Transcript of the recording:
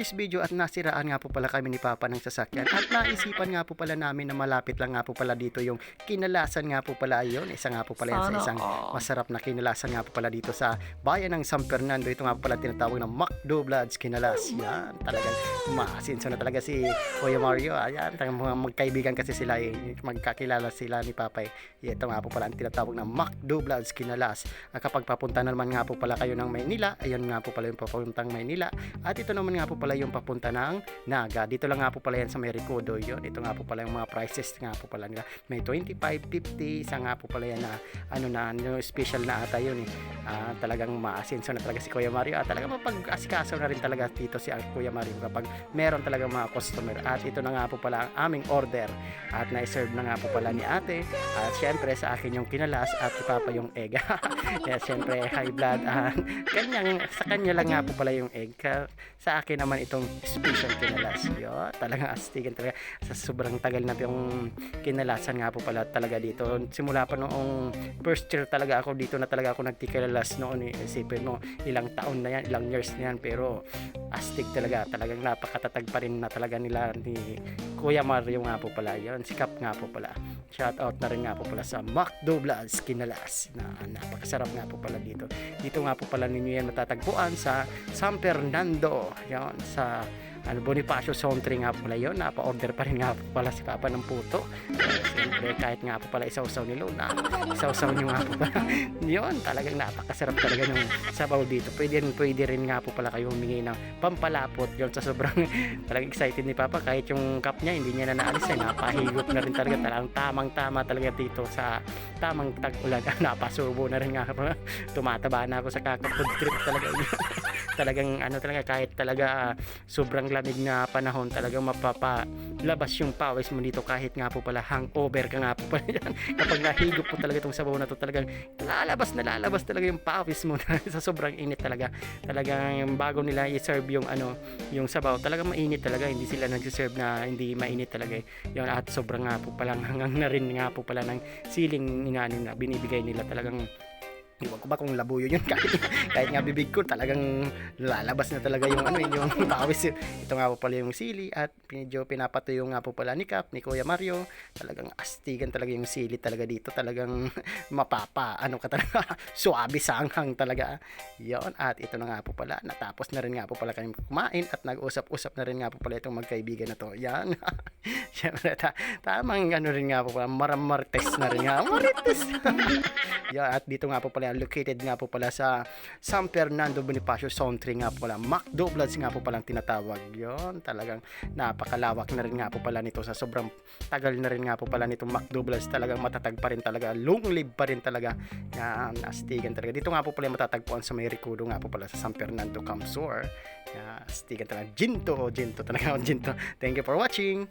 today's video at nasiraan nga po pala kami ni Papa ng sasakyan at naisipan nga po pala namin na malapit lang nga po pala dito yung kinalasan nga po pala yun. Isa nga po pala yan sa isang masarap na kinalasan nga po pala dito sa bayan ng San Fernando. Ito nga po pala tinatawag na McDo-Bloods Kinalas. Yan, talagang maasinso na talaga si Kuya Mario. Ayan, mga magkaibigan kasi sila magkakilala sila ni Papa. Ito nga po pala ang tinatawag na McDo-Bloods Kinalas. Kapag papunta naman nga po pala kayo ng Maynila, ayun nga po pala yung papuntang Maynila. At ito naman nga po pala yung papunta ng Naga. Dito lang nga po pala yan sa Mericodo yun. Ito nga po pala yung mga prices nga po pala nila. May 25, 50, isa nga po pala yan na special na ata yun eh. Talagang maasinso na talaga si Kuya Mario. Talagang mapag-asikaso na rin talaga dito si Kuya Mario kapag meron talaga mga customer. At ito na nga po pala ang aming order. At na-serve na nga po pala ni ate. At syempre sa akin yung kinalas at Papa yung egg. Kaya syempre high blood. Sa kanya lang nga po pala yung egg. Sa akin naman itong special kinalas. Yo, talagang astigan talaga. Sa sobrang tagal na yung kinalasan nga po pala talaga dito. Simula pa noong first year talaga ako dito na talaga ako nagtikalalas noon. Isipin mo, ilang taon na yan, ilang years na yan. Pero astig talaga. Talagang napakatatag pa rin na talaga nila ni Kuya Mario nga po pala. Yun, sikap nga po pala. Shout out na rin nga po pala sa McDo-Bloods Kinalas. Napakasarap nga po pala dito. Dito nga po pala ninyo yan matatagpuan sa San Fernando. Yan, sa Bonifacio Zone 3 nga pala yun. Napa-order pa rin nga po pala si Papa ng puto. Siyempre kahit nga po pala isaw-saw ni Luna, isaw-saw nyo nga po pala yun, talagang napakasarap talaga ng sabaw dito. Pwede rin nga po pala kayo humingi ng pampalapot yun sa sobrang talagang excited ni Papa. Kahit yung cup niya hindi niya na naalis napahigop na rin talaga. Talagang tamang-tama talaga dito sa tamang tag-ulan. Napasubo na rin nga po. Tumataba na ako sa kaka-food trip talaga. Talagang talaga kahit talaga sobrang lamig na panahon talagang mapapalabas yung pawis mo dito kahit nga po pala hangover ka nga po pala yan. Kapag nahigop po talaga itong sabaw na to talagang lalabas talaga yung pawis mo sa sobrang init talaga. Talagang bago nila i-serve yung sabaw talagang mainit talaga, hindi sila nag-serve na hindi mainit talaga yun. At sobrang nga po palang hangang na rin nga po pala ng siling na binibigay nila. Talagang iwan ko ba kung labuyo yun kahit nga bibig ko talagang lalabas na talaga yung yung pawis. Ito nga po pala yung sili at medyo pinapatuyo nga po pala ni Kuya Mario. Talagang astigan talaga yung sili talaga dito. Talagang mapapa ka talaga suabi sanghang talaga yon. At ito na nga po pala, natapos na rin nga po pala kami kumain at nag-usap-usap na rin nga po pala itong magkaibigan na to. Yan. Siyempre tamang rin nga po pala, maramartes na rin nga marites. Yan. At dito nga po pala located nga po pala sa San Fernando Bonifacio Zone 3 nga po pala. McDo-Bloods nga po palang tinatawag yon. Talagang napakalawak na rin nga po pala nito. Sa sobrang tagal na rin nga po pala nitong McDo-Bloods, talagang matatag pa rin talaga, long live pa rin talaga. Yan, astigan talaga. Dito nga po pala matatagpuan sa may Ricudo nga po pala sa San Fernando Camsor. Yan, astigan talaga. Ginto talaga. Ginto. Thank you for watching.